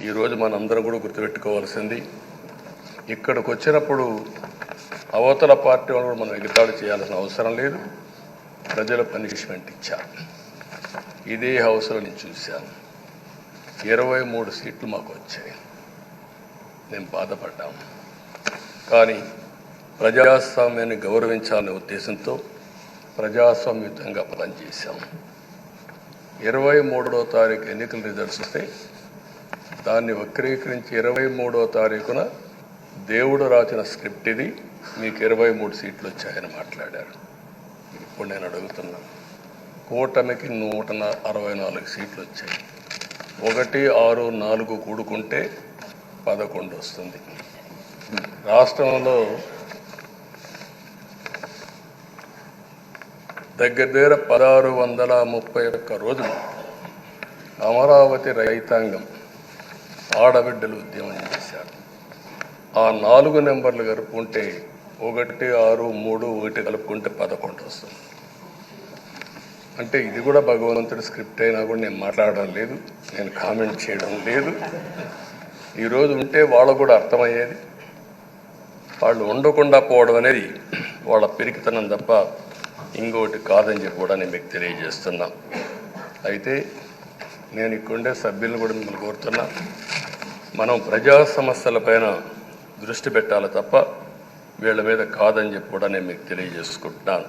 ఈరోజు మనందరం కూడా గుర్తుపెట్టుకోవాల్సింది, ఇక్కడికి వచ్చినప్పుడు అవతల పార్టీ వాళ్ళు మనం ఎగతాళి చేయాల్సిన అవసరం లేదు. ప్రజల పనిష్మెంట్ ఇచ్చారు. ఇదే హౌస్లో నేను చూశాను. 23 సీట్లు మాకు వచ్చాయి. మేము బాధపడ్డాము. కానీ ప్రజాస్వామ్యాన్ని గౌరవించాలనే ఉద్దేశంతో ప్రజాస్వామ్యుతంగా పనిచేశాము. 23వ తారీఖు ఎన్నికల రిజల్ట్స్ వస్తే దాన్ని వక్రీకరించి 23వ తారీఖున దేవుడు రాసిన స్క్రిప్ట్ ఇది, మీకు 23 సీట్లు వచ్చాయని మాట్లాడారు. ఇప్పుడు నేను అడుగుతున్నా, కూటమికి 164 సీట్లు వచ్చాయి. 1, 6, 4 కూడుకుంటే 11 వస్తుంది. రాష్ట్రంలో దగ్గర 1631 రోజులు అమరావతి రైతాంగం ఆడబిడ్డలు ఉద్యమం చేశారు. ఆ 4 నెంబర్లు కలుపుకుంటే 1, 6, 3, 1 కలుపుకుంటే 11 వస్తుంది. అంటే ఇది కూడా భగవంతుడి స్క్రిప్ట్ అయినా కూడా నేను మాట్లాడడం లేదు, నేను కామెంట్ చేయడం లేదు. ఈరోజు ఉంటే వాళ్ళకు కూడా అర్థమయ్యేది. వాళ్ళు ఉండకుండా పోవడం అనేది వాళ్ళ పిరికితనం తప్ప ఇంకోటి కాదని చెప్పి కూడా నేను మీకు తెలియజేస్తున్నా. అయితే నేను ఇక్కడుండే సభ్యులను కూడా మిమ్మల్ని కోరుతున్నా, మనం ప్రజా సమస్యలపైన దృష్టి పెట్టాలి తప్ప వీళ్ళ మీద కాదని చెప్పి కూడా నేను మీకు తెలియజేసుకుంటున్నాను.